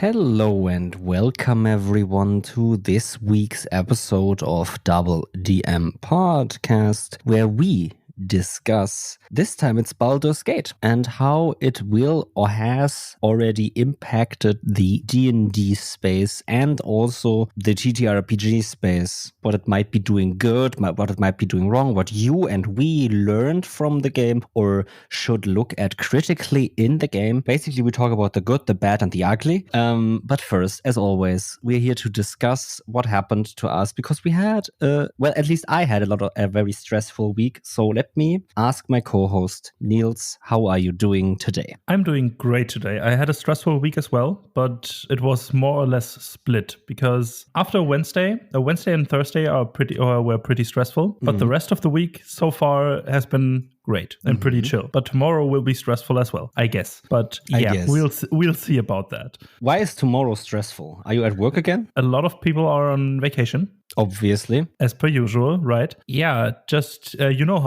Hello and welcome everyone to this week's episode of DoubleDM podcast, where we discuss, this time it's Baldur's Gate, and how it will or has already impacted the D&D space and also the TTRPG space. What it might be doing good, what it might be doing wrong, what you and we learned from the game or should look at critically in the game. Basically, we talk about the good, the bad, and the ugly. But first, as always, we're here to discuss what happened to us because we had, at least I had a very stressful week. So let me ask my co-host, Niels, how are you doing today? I'm doing great today. I had a stressful week as well, but it was more or less split because after Wednesday and Thursday were pretty stressful, but the rest of the week so far has been great and pretty chill. But tomorrow will be stressful as well, I guess. But yeah, we'll see about that. Why is tomorrow stressful? Are you at work again? A lot of people are on vacation. Obviously. As per usual, right? Yeah, just you know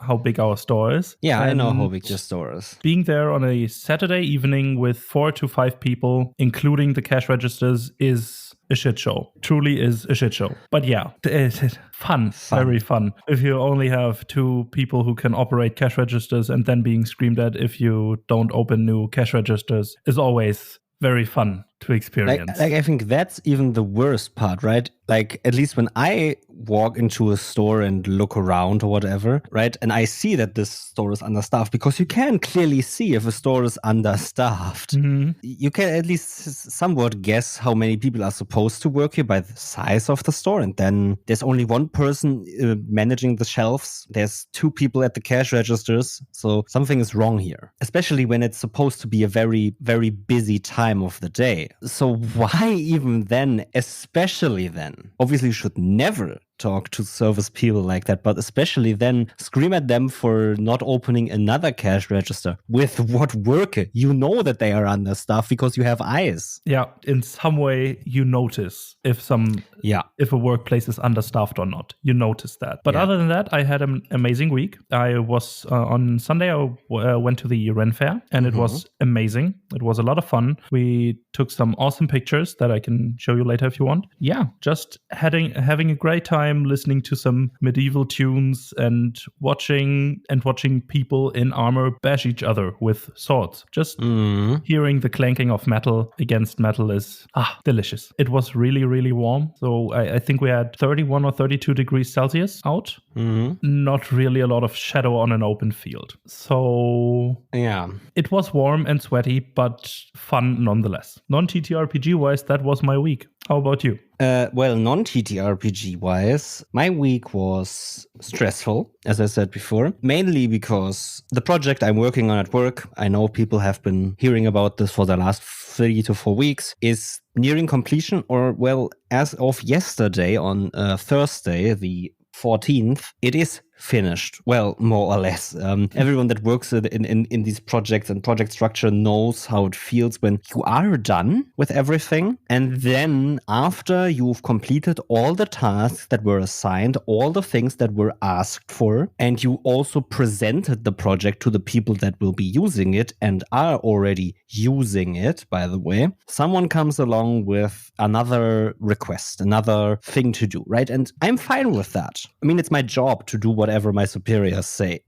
how big our store is. Yeah, I know how big your store is. Being there on a Saturday evening with 4 to 5 people, including the cash registers, is a shit show. Truly is a shit show. But yeah, it's fun, very fun. If you only have 2 people who can operate cash registers and then being screamed at if you don't open new cash registers is always very fun to experience. Like I think that's even the worst part, right? Like, at least when I walk into a store and look around or whatever, right? And I see that this store is understaffed, because you can clearly see if a store is understaffed. You can at least somewhat guess how many people are supposed to work here by the size of the store. And then there's only one person managing the shelves. There's 2 people at the cash registers. So something is wrong here, especially when it's supposed to be a very, very busy time of the day. So why even then, especially then? Obviously, you should never talk to service people like that, but especially then scream at them for not opening another cash register. With what worker? You know that they are understaffed because you have eyes. Yeah, in some way you notice if a workplace is understaffed or not. You notice that. But other than that, I had an amazing week. I was on Sunday, I went to the Ren Fair, and it was amazing. It was a lot of fun. We took some awesome pictures that I can show you later if you want. Yeah, just having a great time listening to some medieval tunes and watching people in armor bash each other with swords. Just hearing the clanking of metal against metal is delicious. It was really, really warm. So I think we had 31 or 32 degrees Celsius out. Not really a lot of shadow on an open field. So yeah, it was warm and sweaty, but fun nonetheless. Non-TTRPG wise, that was my week. How about you? Non-TTRPG wise, my week was stressful, as I said before, mainly because the project I'm working on at work, I know people have been hearing about this for the last 3 to 4 weeks, is nearing completion, or as of yesterday on Thursday, the 14th, it is finished. Well, more or less. Everyone that works in these projects and project structure knows how it feels when you are done with everything. And then after you've completed all the tasks that were assigned, all the things that were asked for, and you also presented the project to the people that will be using it and are already using it, by the way, someone comes along with another request, another thing to do, right? And I'm fine with that. I mean, it's my job to do whatever my superiors say.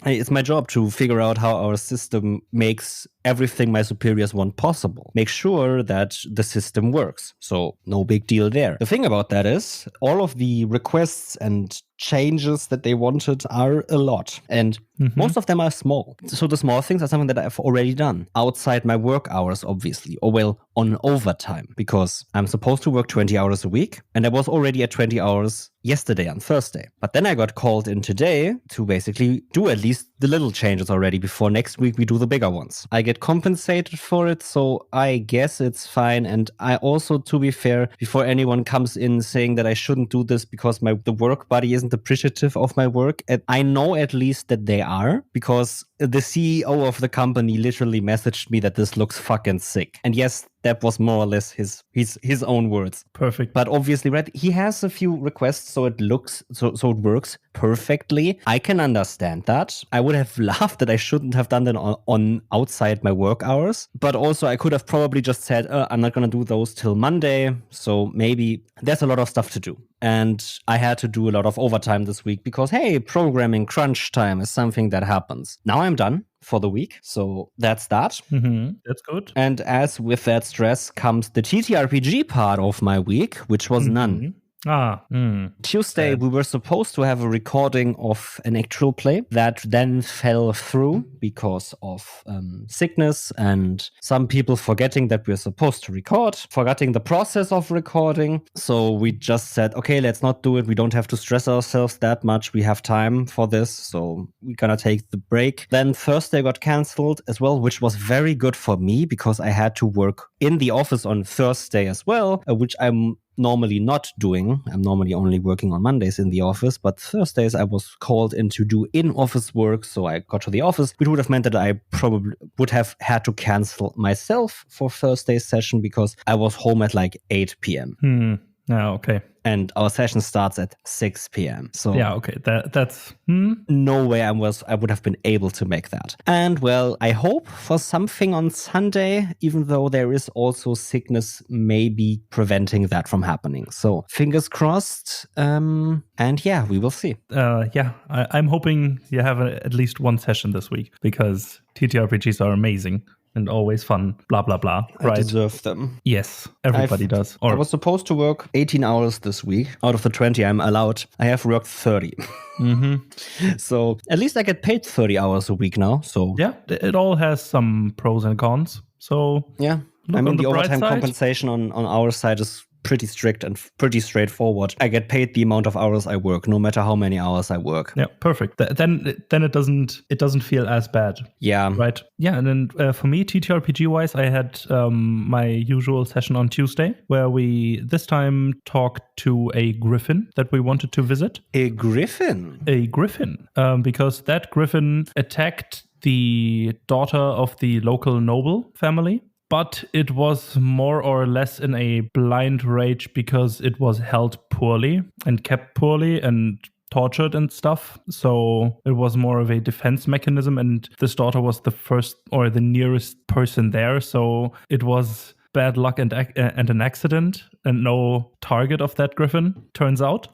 It's my job to figure out how our system makes everything my superiors want possible. Make sure that the system works. So no big deal there. The thing about that is all of the requests and changes that they wanted are a lot. And most of them are small. So the small things are something that I've already done outside my work hours, obviously, or on overtime, because I'm supposed to work 20 hours a week. And I was already at 20 hours yesterday on Thursday. But then I got called in today to basically do at least the little changes already before next week we do the bigger ones. I get compensated for it, so I guess it's fine. And I also, to be fair, before anyone comes in saying that I shouldn't do this because the work buddy isn't appreciative of my work, I know at least that they are, because the CEO of the company literally messaged me that this looks fucking sick. And yes, that was more or less his own words. Perfect. But obviously, right, he has a few requests, so it works perfectly. I can understand that. I would have laughed that I shouldn't have done that on outside my work hours. But also, I could have probably just said, I'm not going to do those till Monday. So maybe there's a lot of stuff to do. And I had to do a lot of overtime this week because, hey, programming crunch time is something that happens. Now I'm done for the week. So that's that. Mm-hmm. That's good. And as with that stress comes the TTRPG part of my week, which was none. Tuesday, we were supposed to have a recording of an actual play that then fell through because of sickness and some people forgetting that we're supposed to record, forgetting the process of recording. So we just said, okay, let's not do it. We don't have to stress ourselves that much. We have time for this. So we're going to take the break. Then Thursday got canceled as well, which was very good for me because I had to work in the office on Thursday as well, which I'm normally not doing. I'm normally only working on Mondays in the office, but Thursdays I was called in to do in-office work, so I got to the office, which would have meant that I probably would have had to cancel myself for Thursday's session because I was home at like 8 p.m. Okay. And our session starts at 6 p.m. So yeah, okay. That's no way I would have been able to make that. And well, I hope for something on Sunday, even though there is also sickness maybe preventing that from happening. So fingers crossed. And yeah, we will see. I'm hoping you have at least one session this week because TTRPGs are amazing. And always fun, blah, blah, blah. I deserve them. Yes, everybody does. I was supposed to work 18 hours this week. Out of the 20 I'm allowed, I have worked 30. So at least I get paid 30 hours a week now. So yeah, it all has some pros and cons. So yeah, I mean, the overtime compensation on our side is pretty strict and pretty straightforward. I get paid the amount of hours I work, no matter how many hours I work. Yeah, perfect. Then it doesn't feel as bad. Yeah. Right. Yeah, and then for me, TTRPG wise, I had my usual session on Tuesday where we this time talked to a griffin that we wanted to visit. A griffin? A griffin, because that griffin attacked the daughter of the local noble family. But it was more or less in a blind rage because it was held poorly and kept poorly and tortured and stuff. So it was more of a defense mechanism. And this daughter was the first or the nearest person there. So it was bad luck and an accident and no target of that griffin, turns out.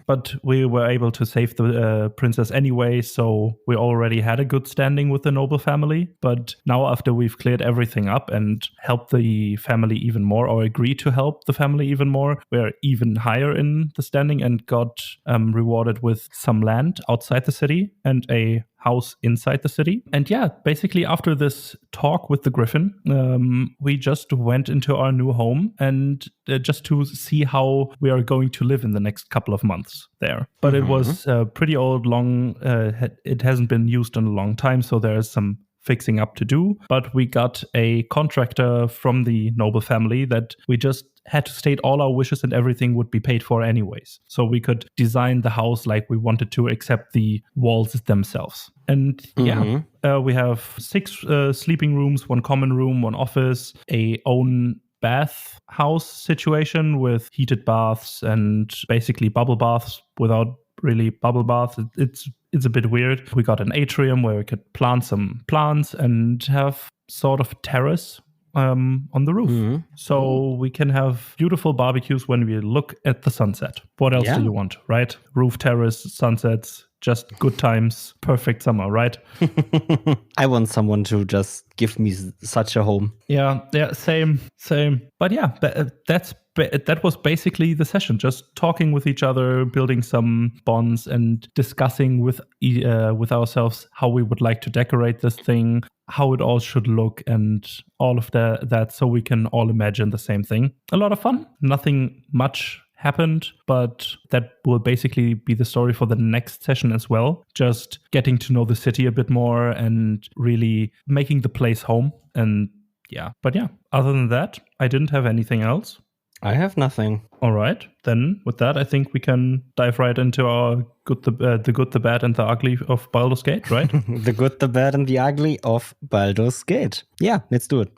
But we were able to save the princess anyway, so we already had a good standing with the noble family. But now after we've cleared everything up and helped the family even more, or agreed to help the family even more, we're even higher in the standing and got rewarded with some land outside the city and a house inside the city. And yeah, basically after this talk with the griffin, we just went into our new home and just to see how we are going to live in the next couple of months there. But it was pretty old, long, it hasn't been used in a long time, so there's some fixing up to do. But we got a contractor from the noble family that we just had to state all our wishes and everything would be paid for anyways. So we could design the house like we wanted to, except the walls themselves. And we have 6 sleeping rooms, 1 common room, 1 office, a own bath house situation with heated baths and basically bubble baths without really bubble baths. It's a bit weird. We got an atrium where we could plant some plants and have sort of terrace on the roof. So we can have beautiful barbecues when we look at the sunset. What else do you want, right? Roof terrace, sunsets, just good times, perfect summer, right? I want someone to just give me such a home. Yeah, same. But yeah, that was basically the session, just talking with each other, building some bonds and discussing with ourselves how we would like to decorate this thing, how it all should look and all of that so we can all imagine the same thing. A lot of fun. Nothing much happened, but that will basically be the story for the next session as well. Just getting to know the city a bit more and really making the place home. And yeah, but yeah, other than that, I didn't have anything else. I have nothing. All right. Then with that, I think we can dive right into our the good, the bad, and the ugly of Baldur's Gate, right? The good, the bad, and the ugly of Baldur's Gate. Yeah, let's do it.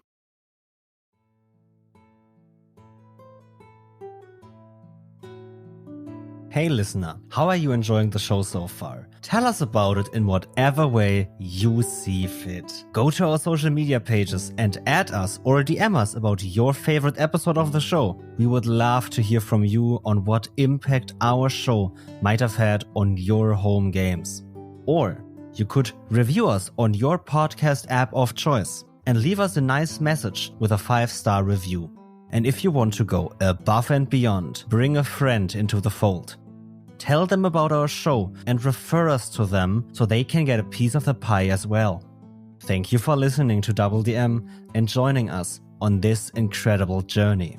Hey listener, how are you enjoying the show so far? Tell us about it in whatever way you see fit. Go to our social media pages and add us or DM us about your favorite episode of the show. We would love to hear from you on what impact our show might have had on your home games. Or you could review us on your podcast app of choice and leave us a nice message with a 5-star review. And if you want to go above and beyond, bring a friend into the fold. Tell them about our show and refer us to them so they can get a piece of the pie as well. Thank you for listening to DoubleDM and joining us on this incredible journey.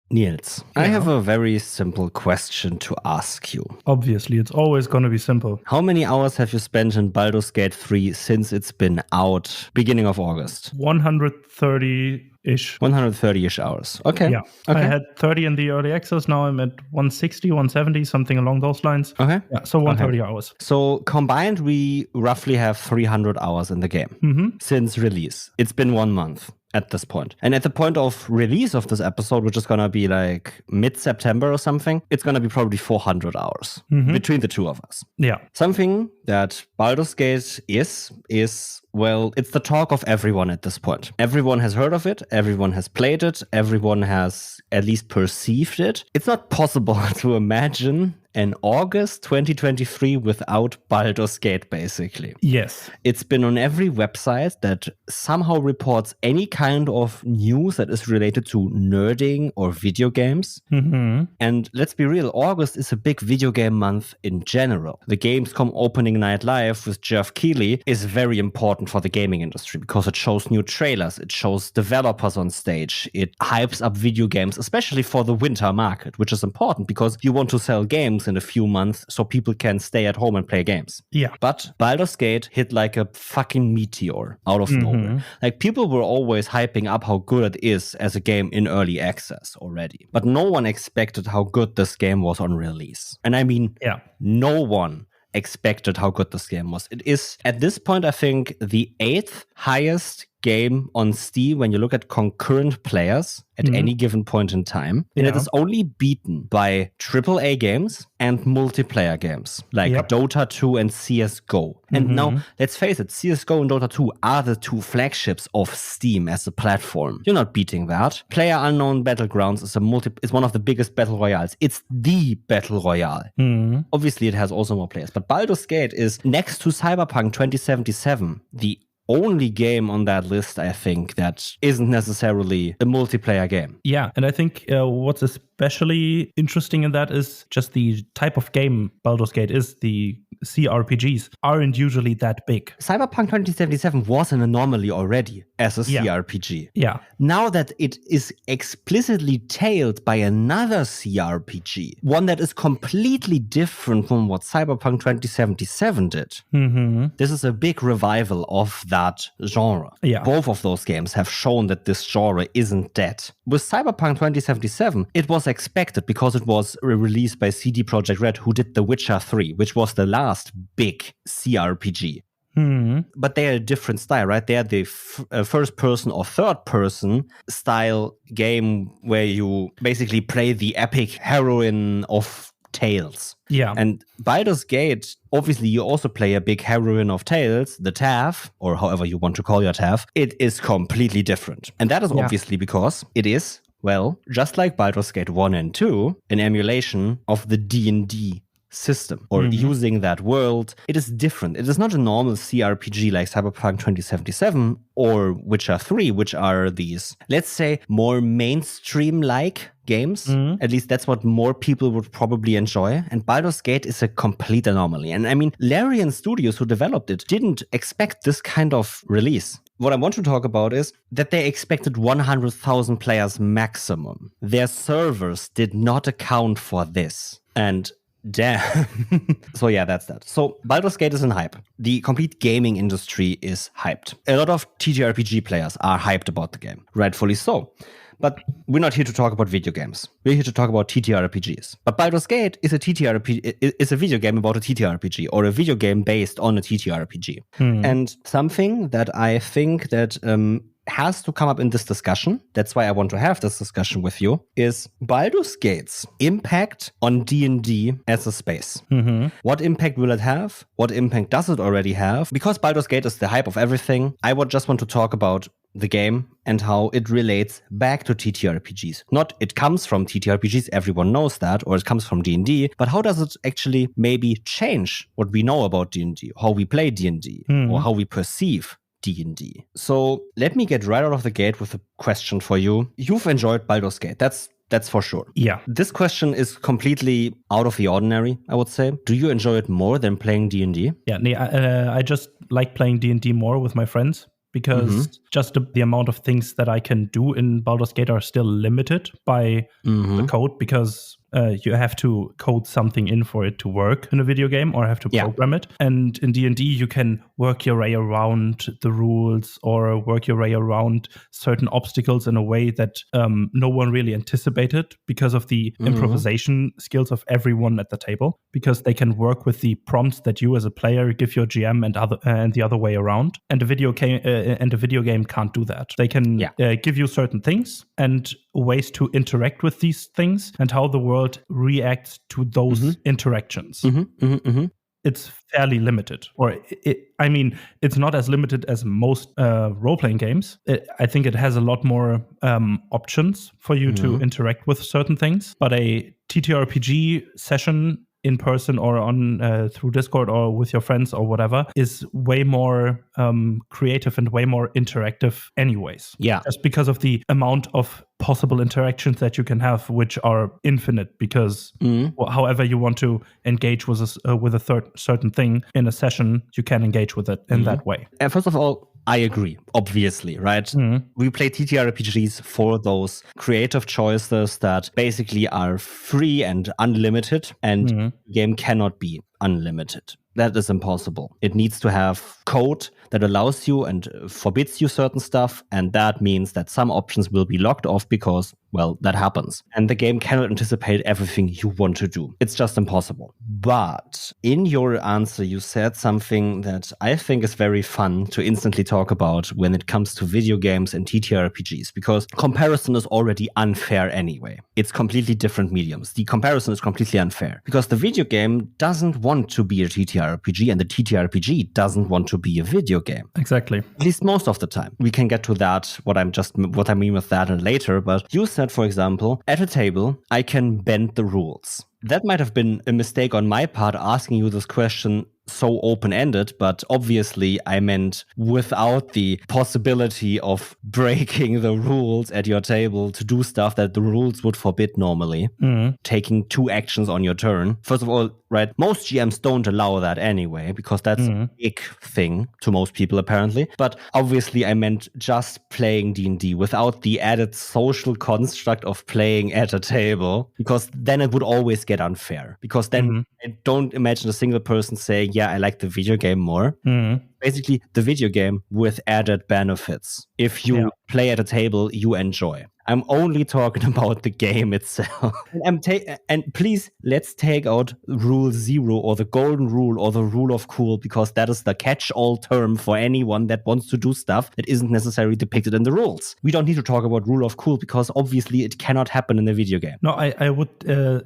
Niels, I have a very simple question to ask you. Obviously, it's always going to be simple. How many hours have you spent in Baldur's Gate 3 since it's been out, beginning of August? 130-ish. 130-ish hours. Okay. Yeah. Okay. I had 30 in the early access. Now I'm at 160, 170, something along those lines. Okay. Yeah, so 130 hours. So combined, we roughly have 300 hours in the game since release. It's been 1 month. At this point. And at the point of release of this episode, which is going to be like mid-September or something, it's going to be probably 400 hours between the two of us. Yeah. Something that Baldur's Gate is, well, it's the talk of everyone at this point. Everyone has heard of it. Everyone has played it. Everyone has at least perceived it. It's not possible to imagine an August 2023 without Baldur's Gate, basically. Yes. It's been on every website that somehow reports any kind of news that is related to nerding or video games. And let's be real, August is a big video game month in general. The Gamescom opening night live with Geoff Keighley is very important for the gaming industry because it shows new trailers, it shows developers on stage, it hypes up video games, especially for the winter market, which is important because you want to sell games in a few months so people can stay at home and play games. Yeah. But Baldur's Gate hit like a fucking meteor out of nowhere. Like people were always hyping up how good it is as a game in early access already. But no one expected how good this game was on release. And I mean, no one expected how good this game was. It is, at this point, I think, the 8th highest game on Steam when you look at concurrent players at any given point in time. And it is only beaten by AAA games and multiplayer games like Dota 2 and CSGO. And now, let's face it, CSGO and Dota 2 are the two flagships of Steam as a platform. You're not beating that. PlayerUnknown Battlegrounds is one of the biggest battle royales. It's the battle royale. Obviously, it has also more players. But Baldur's Gate is, next to Cyberpunk 2077, the only game on that list, I think, that isn't necessarily a multiplayer game. Yeah, and I think what's especially interesting in that is just the type of game Baldur's Gate is. The CRPGs aren't usually that big. Cyberpunk 2077 was an anomaly already as a CRPG. Yeah. Now that it is explicitly tailed by another CRPG, one that is completely different from what Cyberpunk 2077 did, this is a big revival of that genre. Yeah. Both of those games have shown that this genre isn't dead. With Cyberpunk 2077, it was expected because it was released by CD Projekt Red, who did The Witcher 3, which was the last big CRPG. But they're a different style, right? They're the first person or third person style game where you basically play the epic heroine of tales. Yeah. And Baldur's Gate, obviously you also play a big heroine of tales, the Tav, or however you want to call your Tav. It is completely different. And that is obviously because it is, well, just like Baldur's Gate 1 and 2, an emulation of the D&D system, or using that world. It is different. It is not a normal CRPG like Cyberpunk 2077 or Witcher 3, which are these, let's say, more mainstream-like games. At least that's what more people would probably enjoy. And Baldur's Gate is a complete anomaly. And I mean, Larian Studios, who developed it, didn't expect this kind of release. What I want to talk about is that they expected 100,000 players maximum. Their servers did not account for this. And Damn. So yeah, that's that. So Baldur's Gate is in hype. The complete gaming industry is hyped. A lot of TTRPG players are hyped about the game, rightfully so. But we're not here to talk about video games. We're here to talk about TTRPGs. But Baldur's Gate is a TTRPG, is a video game about a TTRPG, or a video game based on a TTRPG. And something that I think that has to come up in this discussion, that's why I want to have this discussion with you, is Baldur's Gate's impact on D&D as a space. What impact will it have? What impact does it already have? Because Baldur's Gate is the hype of everything, I would just want to talk about the game and how it relates back to TTRPGs. Not it comes from TTRPGs, everyone knows that, or it comes from D&D, but how does it actually maybe change what we know about D&D, how we play D&D, or how we perceive D&D. So let me get right out of the gate with a question for you. You've enjoyed Baldur's Gate. That's for sure. Yeah. This question is completely out of the ordinary, I would say. Do you enjoy it more than playing D&D? Yeah, I just like playing D&D more with my friends. Because just the amount of things that I can do in Baldur's Gate are still limited by the code, because you have to code something in for it to work in a video game, or have to program it. And in D&D, you can work your way around the rules, or work your way around certain obstacles in a way that no one really anticipated, because of the improvisation skills of everyone at the table, because they can work with the prompts that you as a player give your GM and the other way around. And a video game can't do that. They can give you certain things and ways to interact with these things, and how the world reacts to those interactions. It's fairly limited, or it's not as limited as most role-playing games. I think it has a lot more options for you to interact with certain things. But a TTRPG session in person, or on through Discord, or with your friends, or whatever, is way more creative and way more interactive anyways. Yeah. Just because of the amount of possible interactions that you can have, which are infinite, because however you want to engage with a certain thing in a session, you can engage with it in that way. And first of all, I agree, obviously, right? We play TTRPGs for those creative choices that basically are free and unlimited, and the game cannot be unlimited. That is impossible. It needs to have code that allows you and forbids you certain stuff, and that means that some options will be locked off because, well, that happens. And the game cannot anticipate everything you want to do. It's just impossible. But in your answer, you said something that I think is very fun to instantly talk about when it comes to video games and TTRPGs, because comparison is already unfair anyway. It's completely different mediums. The comparison is completely unfair because the video game doesn't want to be a TTRPG, and the TTRPG doesn't want to be a video game. Exactly. At least most of the time. We can get to that, what I mean with that later, but you said, for example, at a table, I can bend the rules. That might have been a mistake on my part asking you this question so open-ended, but obviously I meant without the possibility of breaking the rules at your table to do stuff that the rules would forbid normally, taking 2 actions on your turn. First of all, right, most GMs don't allow that anyway, because that's a big thing to most people apparently. But obviously I meant just playing D&D without the added social construct of playing at a table, because then it would always get unfair. Because then I don't imagine a single person saying, yeah, I like the video game more. Basically, the video game with added benefits. If you play at a table you enjoy. I'm only talking about the game itself. And please, let's take out rule 0 or the golden rule or the rule of cool, because that is the catch-all term for anyone that wants to do stuff that isn't necessarily depicted in the rules. We don't need to talk about rule of cool because obviously it cannot happen in a video game. No, I would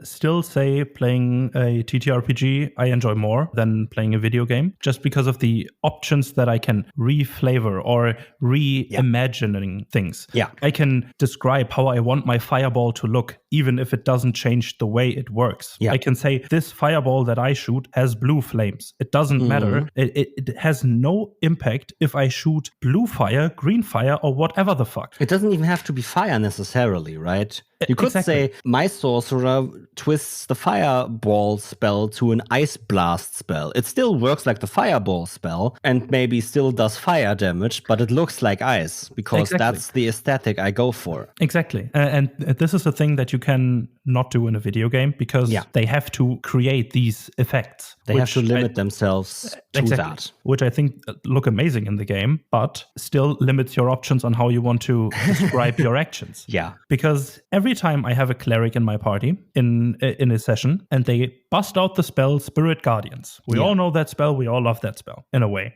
still say playing a TTRPG I enjoy more than playing a video game, just because of the options that I can re-flavor or reimagining things. Yeah. I can describe how I want my fireball to look, even if it doesn't change the way it works. I can say this fireball that I shoot has blue flames. It doesn't matter. It has no impact if I shoot blue fire, green fire, or whatever the fuck. It doesn't even have to be fire necessarily, right? You could say my sorcerer twists the fireball spell to an ice blast spell. It still works like the fireball spell and maybe still does fire damage, but it looks like ice because that's the aesthetic I go for. Exactly. And this is a thing that you can not do in a video game because they have to create these effects. They have to limit themselves to that. Which I think look amazing in the game, but still limits your options on how you want to describe your actions. Yeah. Because every time I have a cleric in my party in a session and they bust out the spell Spirit Guardians. We all know that spell. We all love that spell in a way.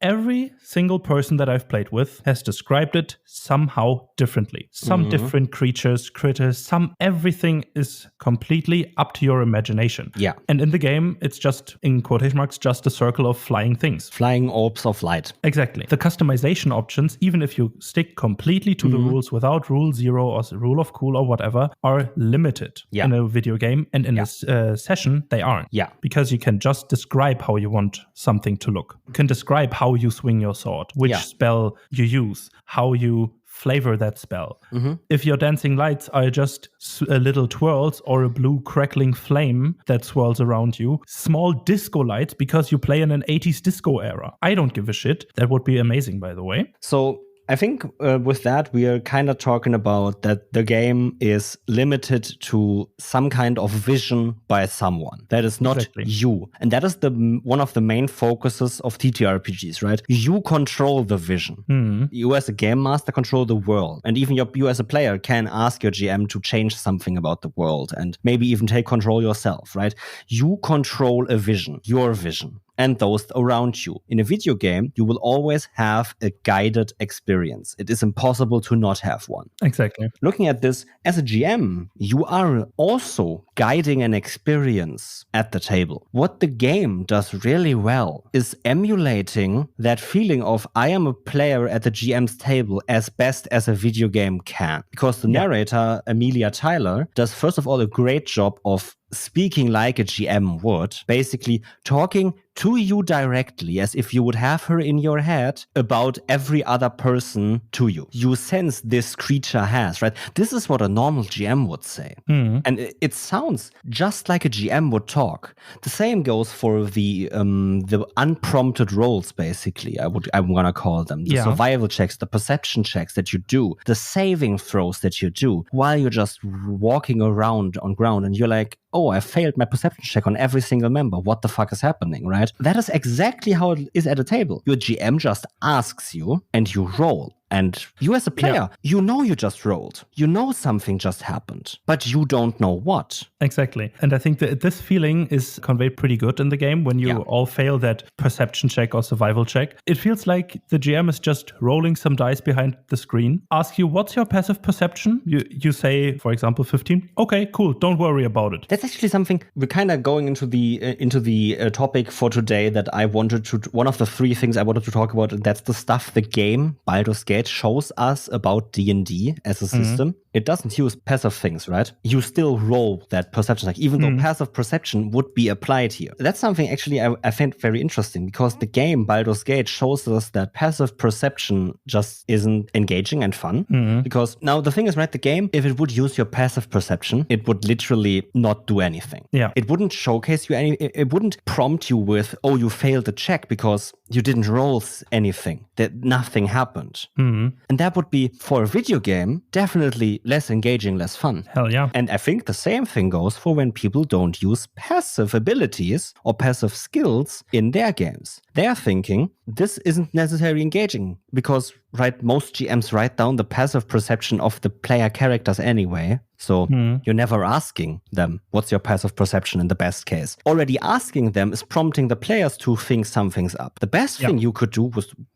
Every single person that I've played with has described it somehow differently. Some different critters, everything is completely up to your imagination. Yeah. And in the game, it's just, in quotation marks, just a circle of flying things. Flying orbs of light. Exactly. The customization options, even if you stick completely to the rules without rule 0 or rule of cool or whatever, are limited in a video game. And in a session, they aren't. Yeah. Because you can just describe how you want something to look. You can describe how you swing your sword, which spell you use, how you flavor that spell. If your dancing lights are just little twirls or a blue crackling flame that swirls around you, small disco lights because you play in an 80s disco era. I don't give a shit. That would be amazing, by the way. So I think with that, we are kind of talking about that the game is limited to some kind of vision by someone. That is not you. And that is one of the main focuses of TTRPGs, right? You control the vision. You as a game master control the world. And even you as a player can ask your GM to change something about the world and maybe even take control yourself, right? You control a vision, your vision, and those around you. In a video game, you will always have a guided experience. It is impossible to not have one. Exactly. Looking at this, as a GM, you are also guiding an experience at the table. What the game does really well is emulating that feeling of I am a player at the GM's table as best as a video game can. Because the narrator, Amelia Tyler, does first of all a great job of speaking like a GM would, basically talking to you directly as if you would have her in your head about every other person to you. You sense this creature has, right? This is what a normal GM would say. And it sounds just like a GM would talk. The same goes for the unprompted rolls, basically, I'm gonna call them. The survival checks, the perception checks that you do, the saving throws that you do while you're just walking around on ground and you're like, oh, I failed my perception check on every single member. What the fuck is happening, right? That is exactly how it is at a table. Your GM just asks you and you roll. And you as a player, you know you just rolled. You know something just happened, but you don't know what. Exactly. And I think that this feeling is conveyed pretty good in the game when you all fail that perception check or survival check. It feels like the GM is just rolling some dice behind the screen, ask you, what's your passive perception? You say, for example, 15. Okay, cool. Don't worry about it. That's actually something we're kind of going into the topic for today that I wanted to, one of the three things I wanted to talk about, and that's the stuff the game, Baldur's Gate, shows us about D&D as a system. It doesn't use passive things, right? You still roll that perception check, even though passive perception would be applied here. That's something actually I find very interesting because the game Baldur's Gate shows us that passive perception just isn't engaging and fun. Because now the thing is, right, the game, if it would use your passive perception, it would literally not do anything. It wouldn't showcase you it wouldn't prompt you with, oh, you failed the check because you didn't roll anything, that nothing happened. And that would be, for a video game, definitely less engaging, less fun. Hell yeah. And I think the same thing goes for when people don't use passive abilities or passive skills in their games. They're thinking, this isn't necessarily engaging because, right, most GMs write down the passive perception of the player characters anyway. So you're never asking them, what's your passive perception in the best case? Already asking them is prompting the players to think something's up. The best thing you could do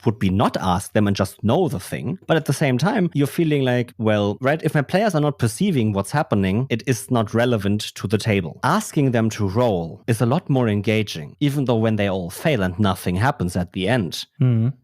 would be not ask them and just know the thing. But at the same time, you're feeling like, well, right, if my players are not perceiving what's happening, it is not relevant to the table. Asking them to roll is a lot more engaging, even though when they all fail and nothing happens at the end.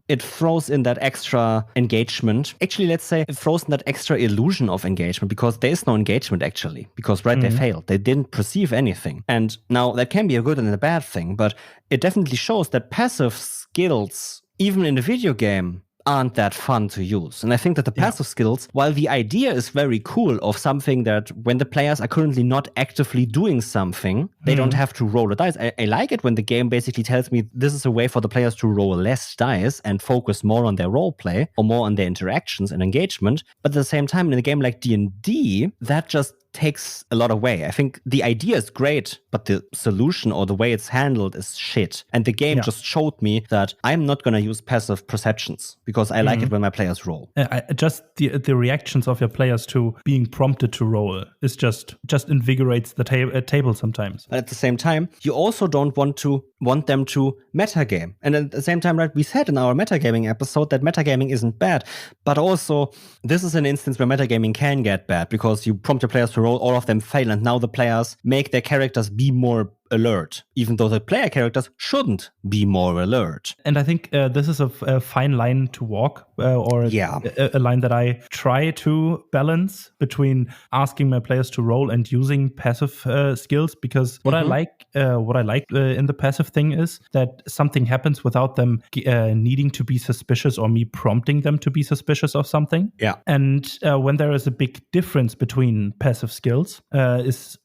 It throws in that extra engagement. Actually, let's say it throws in that extra illusion of engagement because there is no engagement actually. Because, right, they failed. They didn't perceive anything. And now that can be a good and a bad thing, but it definitely shows that passive skills, even in a video game, aren't that fun to use. And I think that the passive skills, while the idea is very cool of something that when the players are currently not actively doing something, they don't have to roll a dice. I like it when the game basically tells me this is a way for the players to roll less dice and focus more on their role play or more on their interactions and engagement. But at the same time, in a game like D&D, that just takes a lot away. I think the idea is great, but the solution or the way it's handled is shit. And the game just showed me that I'm not going to use passive perceptions because I like it when my players roll. Just the reactions of your players to being prompted to roll is just invigorates the table sometimes. But at the same time, you also don't want them to metagame. And at the same time, right, we said in our metagaming episode that metagaming isn't bad, but also this is an instance where metagaming can get bad because you prompt your players to roll, all of them fail, and now the players make their characters be more alert, even though the player characters shouldn't be more alert. And I think this is a fine line to walk, or a line that I try to balance between asking my players to roll and using passive skills. Because what I like in the passive thing is that something happens without them needing to be suspicious or me prompting them to be suspicious of something. Yeah. And when there is a big difference between passive skills, is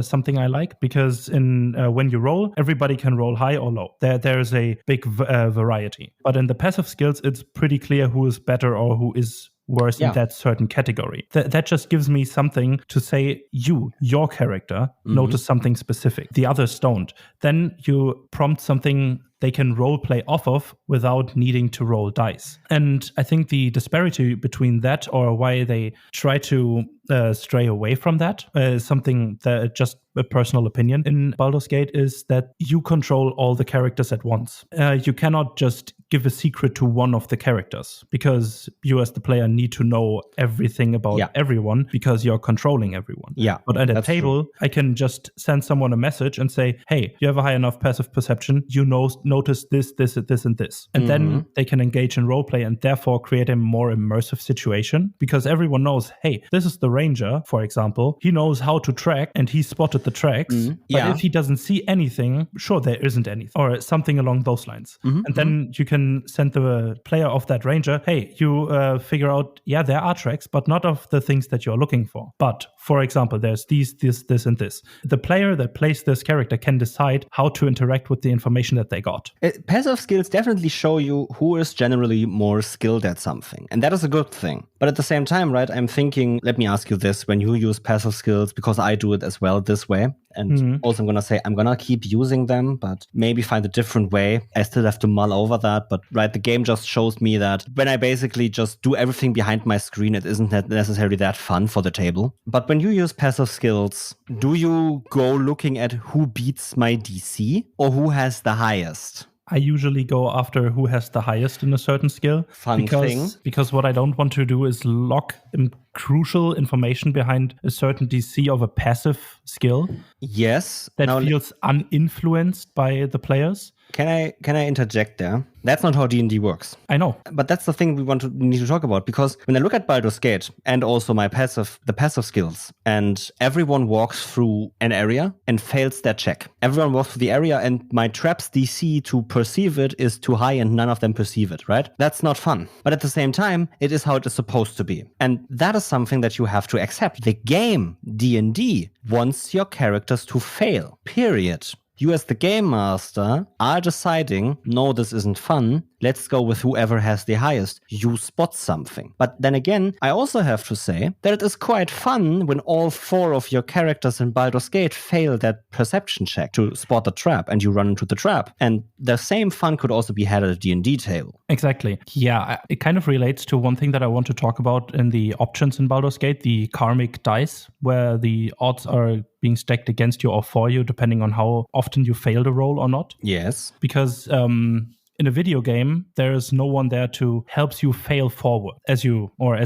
something I like, because when you roll, everybody can roll high or low. There is a big variety. But in the passive skills, it's pretty clear who is better or who is worse in that certain category. That just gives me something to say, your character, notice something specific. The others don't. Then you prompt something they can role play off of without needing to roll dice. And I think the disparity between that, or why they try to stray away from that, is something that just a personal opinion in Baldur's Gate, is that you control all the characters at once. You cannot just give a secret to one of the characters, because you as the player need to know everything about everyone, because you're controlling everyone. Yeah, but at a table, I can just send someone a message and say, hey, you have a high enough passive perception, you notice this, and this. And then they can engage in roleplay and therefore create a more immersive situation, because everyone knows, hey, this is the ranger, for example. He knows how to track and he spotted the tracks. But if he doesn't see anything, sure, there isn't anything, or something along those lines. And then you can send the player of that ranger, hey, you figure out, there are tracks, but not of the things that you're looking for. But for example, there's this, and this. The player that plays this character can decide how to interact with the information that they got. Passive skills definitely show you who is generally more skilled at something. And that is a good thing. But at the same time, right, I'm thinking, let me ask you this, when you use passive skills, because I do it as well this way. And also I'm going to say, I'm going to keep using them, but maybe find a different way. I still have to mull over that. But right, the game just shows me that when I basically just do everything behind my screen, it isn't necessarily that fun for the table. But when you use passive skills, do you go looking at who beats my DC or who has the highest? I usually go after who has the highest in a certain skill. Because what I don't want to do is lock crucial information behind a certain DC of a passive skill. Yes. That feels uninfluenced by the players. Can I interject there? That's not how D&D works. I know. But that's the thing we need to talk about, because when I look at Baldur's Gate and also the passive skills, and everyone walks through an area and fails their check. Everyone walks through the area and my trap's DC to perceive it is too high and none of them perceive it, right? That's not fun. But at the same time, it is how it is supposed to be. And that is something that you have to accept. The game, D&D, wants your characters to fail, period. You as the game master are deciding, no, this isn't fun. Let's go with whoever has the highest. You spot something. But then again, I also have to say that it is quite fun when all 4 of your characters in Baldur's Gate fail that perception check to spot the trap and you run into the trap. And the same fun could also be had at a D&D table. Exactly. Yeah, it kind of relates to one thing that I want to talk about in the options in Baldur's Gate, the karmic dice, where the odds are being stacked against you or for you, depending on how often you fail the roll or not. Yes. Because in a video game, there is no one there to help you fail forward, as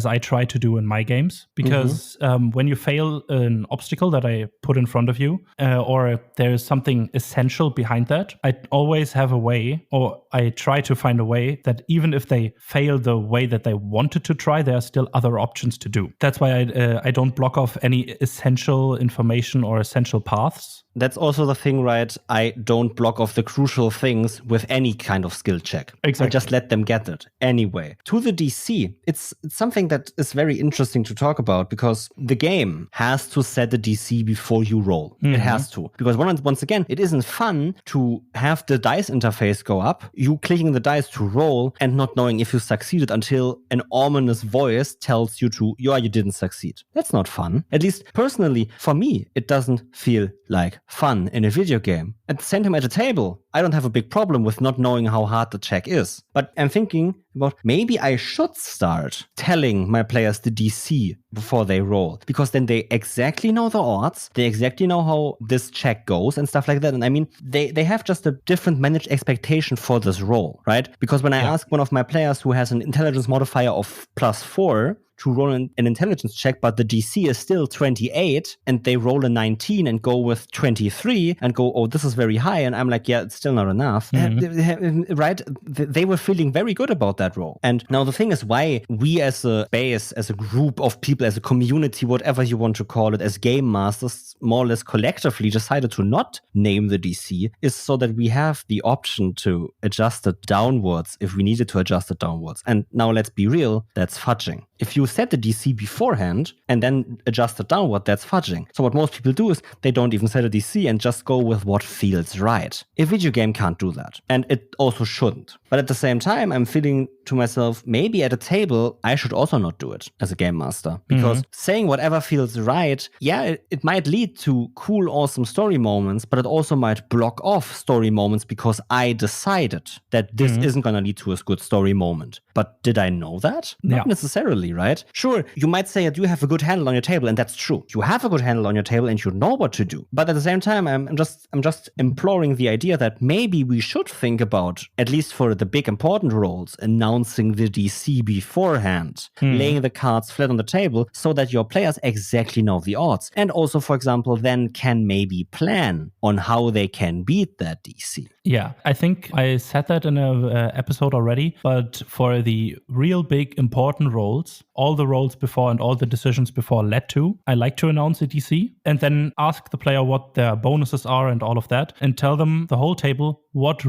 I try to do in my games. Because when you fail an obstacle that I put in front of you, or there is something essential behind that, I always have a way, or I try to find a way that even if they fail the way that they wanted to try, there are still other options to do. That's why I don't block off any essential information or essential paths. That's also the thing, right? I don't block off the crucial things with any kind of skill check. Exactly. I just let them get it anyway. To the DC, it's something that is very interesting to talk about because the game has to set a DC before you roll. It has to. Because once again, it isn't fun to have the dice interface go up, you clicking the dice to roll and not knowing if you succeeded until an ominous voice tells you you didn't succeed. That's not fun. At least personally, for me, it doesn't feel like fun in a video game. At the same time, at a table, I don't have a big problem with not knowing how hard the check is. But I'm thinking about maybe I should start telling my players the DC before they roll, because then they exactly know the odds, they exactly know how this check goes and stuff like that. And I mean, they have just a different managed expectation for this roll, right? Because when I ask one of my players who has an intelligence modifier of +4 to roll an intelligence check, but the DC is still 28, and they roll a 19 and go with 23 and go, oh, this is very high. And I'm like, yeah, it's still not enough. Right? They were feeling very good about that roll. And now the thing is why we as a base, as a group of people, as a community, whatever you want to call it, as game masters, more or less collectively decided to not name the DC is so that we have the option to adjust it downwards if we needed to adjust it downwards. And now let's be real, that's fudging. If you set the DC beforehand and then adjust it downward, that's fudging. So what most people do is they don't even set a DC and just go with what feels right. A video game can't do that. And it also shouldn't. But at the same time, I'm feeling to myself, maybe at a table, I should also not do it as a game master. Because saying whatever feels right, it might lead to cool, awesome story moments, but it also might block off story moments because I decided that this isn't going to lead to a good story moment. But did I know that? Not necessarily, right? Sure, you might say that you have a good handle on your table, and that's true. You have a good handle on your table and you know what to do. But at the same time, I'm just imploring the idea that maybe we should think about, at least for the big important roles, announcing the DC beforehand, laying the cards flat on the table so that your players exactly know the odds. And also, for example, then can maybe plan on how they can beat that DC. Yeah, I think I said that in an episode already, but for the real big important roles, all the roles before and all the decisions before led to, I like to announce a DC and then ask the player what their bonuses are and all of that, and tell them the whole table what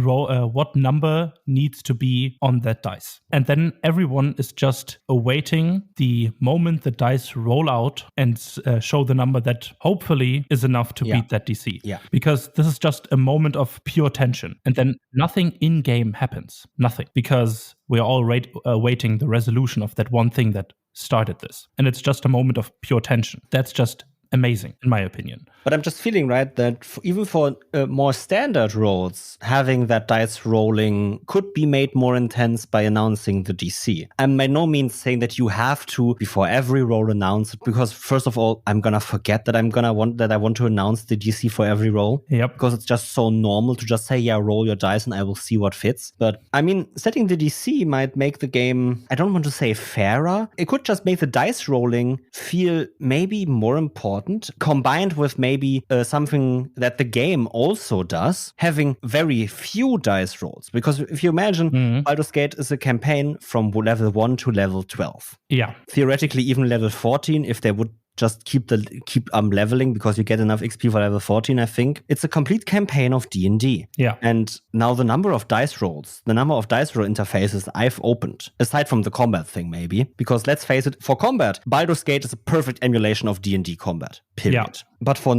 number needs to be on that dice. And then everyone is just awaiting the moment the dice roll out and show the number that hopefully is enough to beat that DC. Yeah. Because this is just a moment of pure tension. And then nothing in-game happens. Nothing. Because we're all awaiting the resolution of that one thing that started this. And it's just a moment of pure tension. That's just amazing, in my opinion. But I'm just feeling, right, that even for more standard roles, having that dice rolling could be made more intense by announcing the DC. I'm by no means saying that you have to, before every roll, announce it, because first of all, I'm going to forget that I want to announce the DC for every roll. Yep. Because it's just so normal to just say, yeah, roll your dice and I will see what fits. But I mean, setting the DC might make the game, I don't want to say fairer. It could just make the dice rolling feel maybe more important, combined with maybe something that the game also does, having very few dice rolls. Because if you imagine, Baldur's Gate is a campaign from level 1 to level 12. Yeah. Theoretically, even level 14, if they would just keep leveling because you get enough XP for level 14, I think. It's a complete campaign of D&D. Yeah. And now the number of dice rolls, the number of dice roll interfaces I've opened, aside from the combat thing maybe, because let's face it, for combat, Baldur's Gate is a perfect emulation of D&D combat, period. Yeah. But for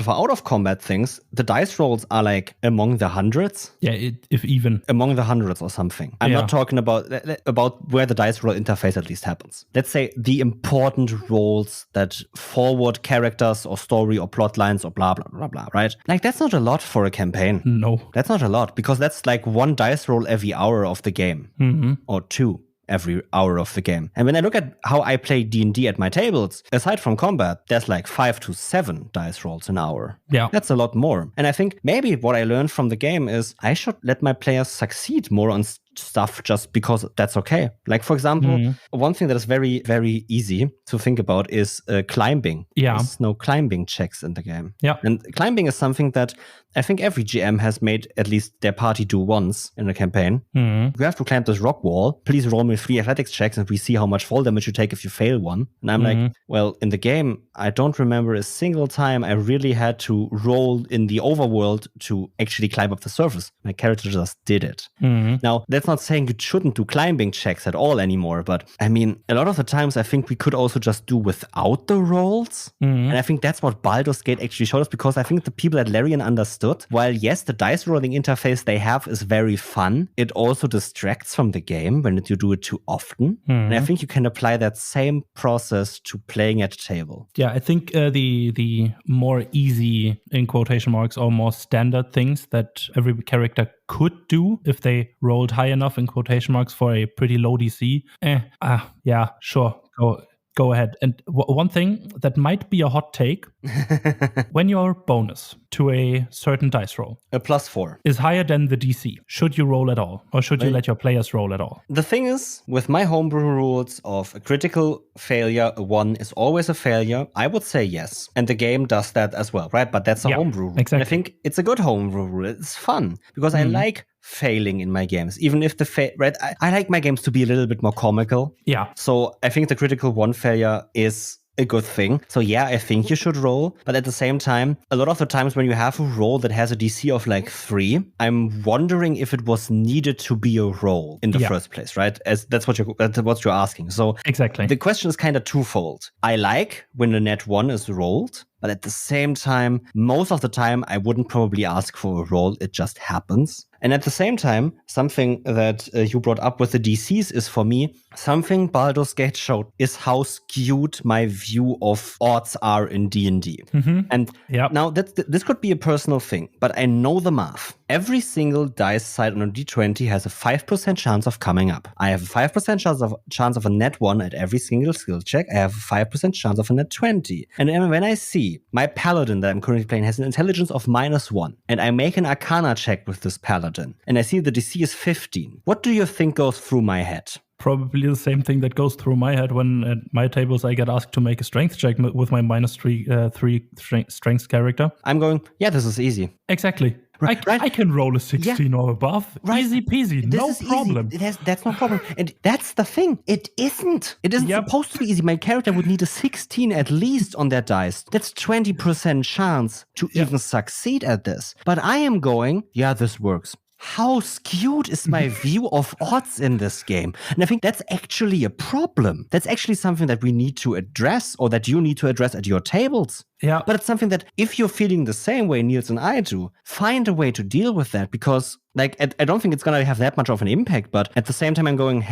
out-of-combat things, the dice rolls are like among the hundreds. Yeah, if even. Among the hundreds or something. I'm not talking about where the dice roll interface at least happens. Let's say the important roles that forward characters or story or plot lines or blah, blah, blah, blah, right? Like, that's not a lot for a campaign. No. That's not a lot, because that's like one dice roll every hour of the game. Or two every hour of the game. And when I look at how I play D&D at my tables, aside from combat, there's like 5 to 7 dice rolls an hour. Yeah. That's a lot more. And I think maybe what I learned from the game is I should let my players succeed more on stuff just because that's okay. Like, for example, one thing that is very, very easy to think about is climbing. Yeah. There's no climbing checks in the game. Yeah. And climbing is something that I think every GM has made at least their party do once in a campaign. You have to climb this rock wall. Please roll me 3 athletics checks and we see how much fall damage you take if you fail one. And I'm like, well, in the game, I don't remember a single time I really had to roll in the overworld to actually climb up the surface. My character just did it. Now, that's not saying you shouldn't do climbing checks at all anymore, but I mean, a lot of the times I think we could also just do without the rolls. And I think that's what Baldur's Gate actually showed us, because I think the people at Larian understood, while yes, the dice rolling interface they have is very fun, it also distracts from the game when you do it too often. And I think you can apply that same process to playing at a table. Yeah, I think the more easy, in quotation marks, or more standard things that every character could do if they rolled high enough, in quotation marks, for a pretty low DC. Yeah, sure, go ahead. And one thing that might be a hot take, when your bonus to a certain dice roll, a +4, is higher than the DC, should you roll at all? Or should you let your players roll at all? The thing is, with my homebrew rules of a critical failure, a 1 is always a failure, I would say yes. And the game does that as well, right? But that's a homebrew rule. Exactly. And I think it's a good homebrew rule. It's fun because I like failing in my games, even if right? I like my games to be a little bit more comical. Yeah. So I think the critical 1 failure is a good thing. So yeah, I think you should roll. But at the same time, a lot of the times when you have a roll that has a DC of like 3, I'm wondering if it was needed to be a roll in the first place, right? As that's what you're asking. So exactly, the question is kind of twofold. I like when a net 1 is rolled, but at the same time, most of the time, I wouldn't probably ask for a roll. It just happens. And at the same time, something that you brought up with the DCs is, for me, something Baldur's Gate showed is how skewed my view of odds are in D&D. And now this could be a personal thing, but I know the math. Every single dice side on a D20 has a 5% chance of coming up. I have a 5% chance of a net 1 at every single skill check. I have a 5% chance of a net 20. And then when I see my paladin that I'm currently playing has an intelligence of -1, and I make an arcana check with this paladin, and I see the DC is 15, what do you think goes through my head? Probably the same thing that goes through my head when at my tables I get asked to make a strength check with my -3 strength character. I'm going, yeah, this is easy. Exactly. I can roll a 16 or above. Right. Easy peasy. No problem. That's no problem. And that's the thing. It isn't. It isn't supposed to be easy. My character would need a 16 at least on their dice. That's 20% chance to even succeed at this. But I am going, yeah, this works. How skewed is my view of odds in this game? And I think that's actually a problem. That's actually something that we need to address, or that you need to address at your tables. Yeah. But it's something that, if you're feeling the same way Niels and I do, find a way to deal with that, because like, I don't think it's going to have that much of an impact, but at the same time I'm going,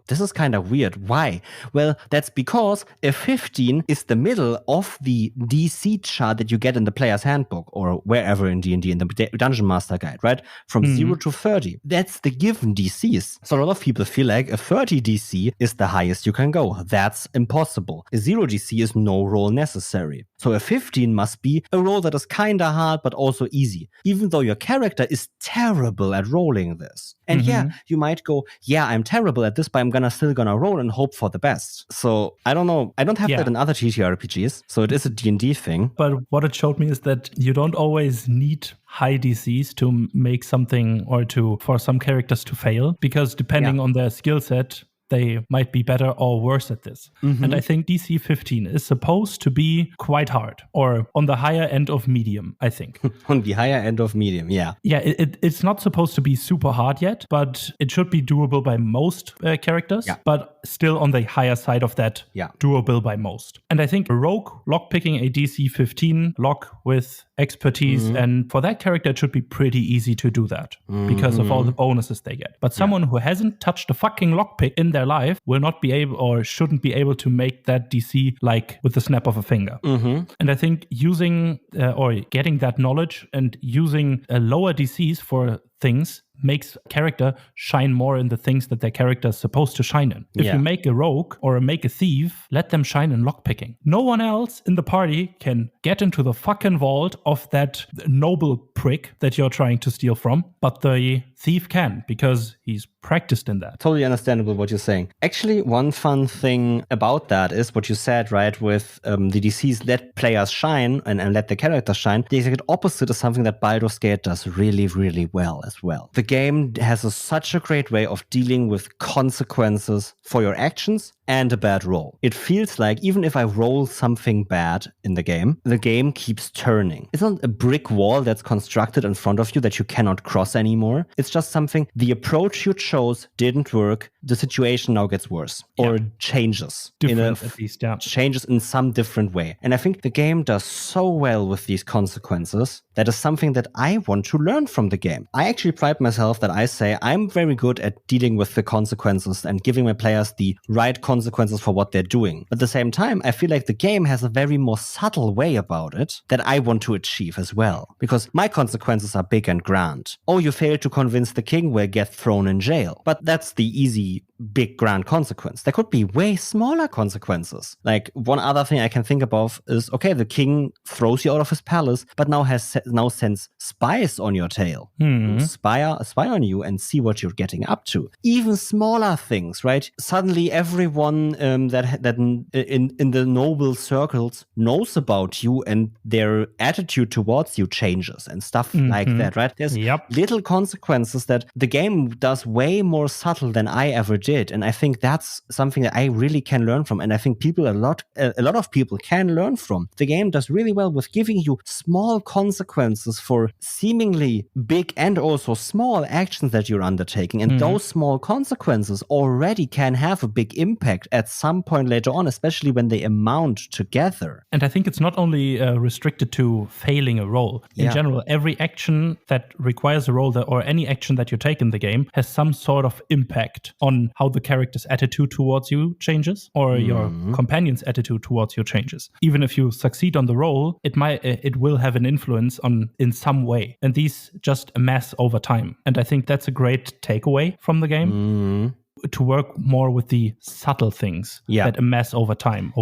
this is kind of weird. Why? Well, that's because a 15 is the middle of the DC chart that you get in the player's handbook, or wherever in D&D, in the Dungeon Master Guide, right? From 0 to 30. That's the given DCs. So a lot of people feel like a 30 DC is the highest you can go. That's impossible. A 0 DC is no roll necessary. So a 15 must be a roll that is kind of hard, but also easy, even though your character is terrible at rolling this. And you might go, I'm terrible at this, but I'm still gonna roll and hope for the best. So I don't know. I don't have that in other TTRPGs, so it is a D&D thing. But what it showed me is that you don't always need high DCs to make something, or for some characters to fail, because depending on their skill set, they might be better or worse at this. And I think DC 15 is supposed to be quite hard, or on the higher end of medium, I think. On the higher end of medium, yeah. Yeah, it's not supposed to be super hard yet, but it should be doable by most characters, but still on the higher side of that, doable by most. And I think a rogue lockpicking a DC 15 lock with expertise, and for that character it should be pretty easy to do that because of all the bonuses they get. But someone who hasn't touched a fucking lockpick in their life will not be able, or shouldn't be able, to make that DC like with the snap of a finger. And I think using or getting that knowledge and using lower DCs for things makes a character shine more in the things that their character is supposed to shine in. If you make a rogue or make a thief, let them shine in lockpicking. No one else in the party can get into the fucking vault of that noble prick that you're trying to steal from, but the thief can, because he's practiced in that. Totally understandable what you're saying. Actually, one fun thing about that is what you said, right, with the DCs let players shine and let the characters shine. The exact opposite is something that Baldur's Gate does really, really well as well. The game has such a great way of dealing with consequences for your actions and a bad roll. It feels like even if I roll something bad in the game keeps turning. It's not a brick wall that's constructed in front of you that you cannot cross anymore. It's just something, the approach you chose didn't work. The situation now gets worse or changes. Different, at least, changes in some different way. And I think the game does so well with these consequences. That is something that I want to learn from the game. I actually pride myself that I say I'm very good at dealing with the consequences and giving my players the right consequences for what they're doing. But at the same time, I feel like the game has a very more subtle way about it that I want to achieve as well. Because my consequences are big and grand. Oh, you failed to convince the king, will get thrown in jail. But that's the easy, big, grand consequence. There could be way smaller consequences. Like one other thing I can think of is, okay, the king throws you out of his palace, but now sends spies on your tail. Spy on you and see what you're getting up to. Even smaller things, right? Suddenly everyone that in the noble circles knows about you and their attitude towards you changes and stuff like that, right? There's little consequences that the game does way more subtle than I ever did. And I think that's something that I really can learn from. And I think a lot of people can learn from. The game does really well with giving you small consequences for seemingly big and also small actions that you're undertaking. And those small consequences already can have a big impact at some point later on, especially when they amount together. And I think it's not only restricted to failing a roll. In general, every action that requires a roll or any action that you take in the game has some sort of impact on how the character's attitude towards you changes or your companion's attitude towards you changes. Even if you succeed on the roll, it will have an influence in some way. And these just amass over time. And I think that's a great takeaway from the game. To work more with the subtle things that amass over time,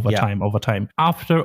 after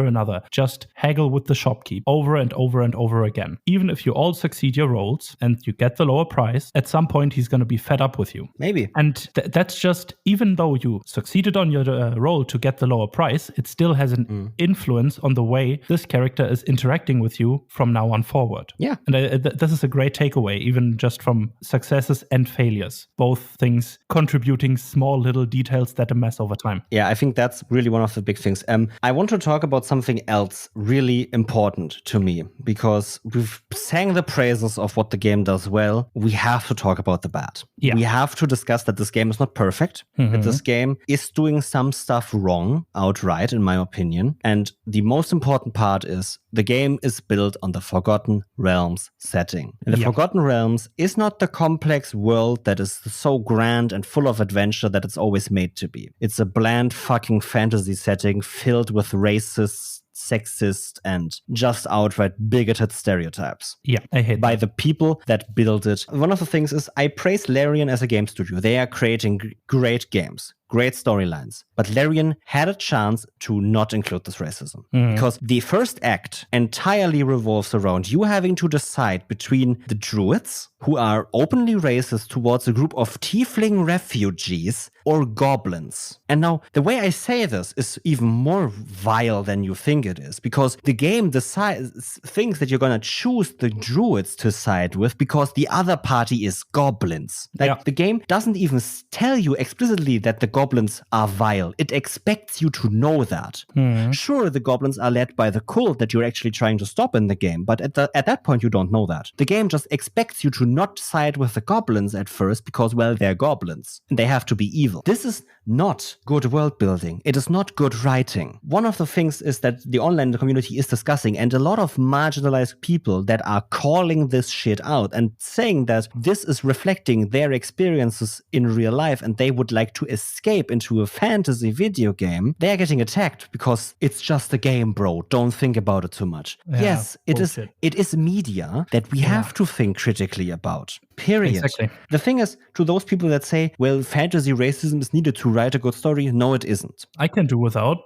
another. Just haggle with the shopkeep over and over and over again. Even if you all succeed your rolls and you get the lower price, at some point he's going to be fed up with you. Maybe. And that's just, even though you succeeded on your roll to get the lower price, it still has an influence on the way this character is interacting with you from now on forward. Yeah. And this is a great takeaway, even just from successes and failures. Both things contributing small little details that amass over time. Yeah, I think that's really one of the big things. I want to talk about something else really important to me, because we've sang the praises of what the game does well. We have to talk about the bad. We have to discuss that this game is not perfect, that this game is doing some stuff wrong outright, in my opinion. And the most important part is the game is built on the Forgotten Realms setting. And the Forgotten Realms is not the complex world that is so grand and full of adventure that it's always made to be. It's a bland fucking fantasy setting filled with racist, sexist, and just outright bigoted stereotypes. Yeah, I hate by the people that build it. One of the things is I praise Larian as a game studio. They are creating great games. Great storylines. But Larian had a chance to not include this racism. Because the first act entirely revolves around you having to decide between the druids, who are openly racist towards a group of tiefling refugees, or goblins. And now, the way I say this is even more vile than you think it is. Because the game thinks that you're going to choose the druids to side with because the other party is goblins. The game doesn't even tell you explicitly that the goblins are vile. It expects you to know that. Sure, the goblins are led by the cult that you're actually trying to stop in the game, but at that point you don't know that. The game just expects you to not side with the goblins at first because, well, they're goblins and they have to be evil. This is not good world building. It is not good writing. One of the things is that the online community is discussing, and a lot of marginalized people that are calling this shit out and saying that this is reflecting their experiences in real life and they would like to escape into a fantasy video game, they are getting attacked because it's just a game, bro. Don't think about it too much. Yes, it is media that we have to think critically about. Period. Exactly. The thing is, to those people that say, well, fantasy racism is needed to write a good story, no, it isn't. I can do without.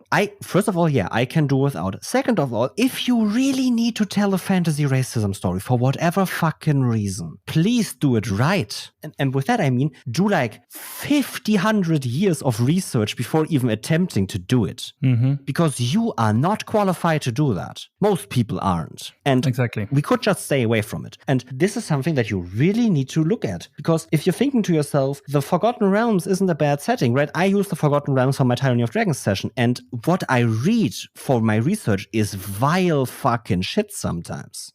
First of all, I can do without. Second of all, if you really need to tell a fantasy racism story for whatever fucking reason, please do it right. And with that, I mean, do like 100 years of research before even attempting to do it. Because you are not qualified to do that. Most people aren't. And exactly. We could just stay away from it. And this is something that you really need to look at. Because if you're thinking to yourself, the Forgotten Realms isn't a bad setting, right? I use the Forgotten Realms for my Tyranny of Dragons session. And what I read for my research is vile fucking shit sometimes.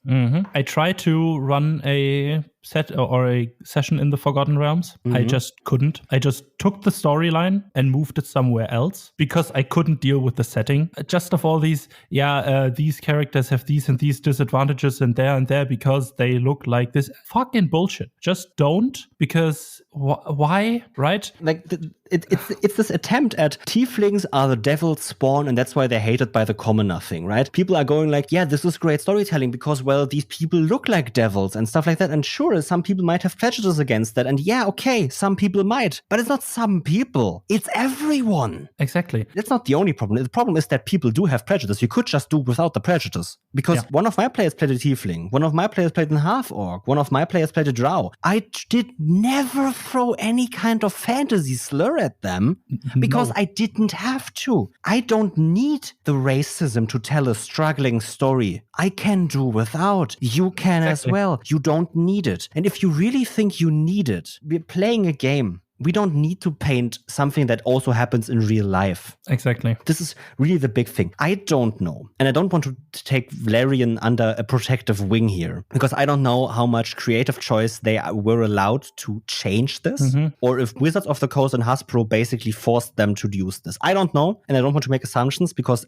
I try to run a set or a session in the Forgotten Realms. I just couldn't. I just took the storyline and moved it somewhere else because I couldn't deal with the setting. Just of all these, these characters have these and these disadvantages and there because they look like this. Fucking bullshit. Just don't, because why, right? Like it's this attempt at tieflings are the devil's spawn and that's why they're hated by the commoner thing, right? People are going like, yeah, this is great storytelling because, well, these people look like devils and stuff like that. And sure, some people might have prejudice against that. And yeah, okay, some people might. But it's not some people. It's everyone. Exactly. That's not the only problem. The problem is that people do have prejudice. You could just do without the prejudice. Because one of my players played a tiefling. One of my players played a half-orc. One of my players played a drow. I did never throw any kind of fantasy slur at them because I didn't have to. I don't need the racism to tell a struggling story. I can do without. You can as well. You don't need it. And if you really think you need it, we're playing a game. We don't need to paint something that also happens in real life. Exactly. This is really the big thing. I don't know. And I don't want to take Valerian under a protective wing here, because I don't know how much creative choice they were allowed to change this, or if Wizards of the Coast and Hasbro basically forced them to use this. I don't know. And I don't want to make assumptions, because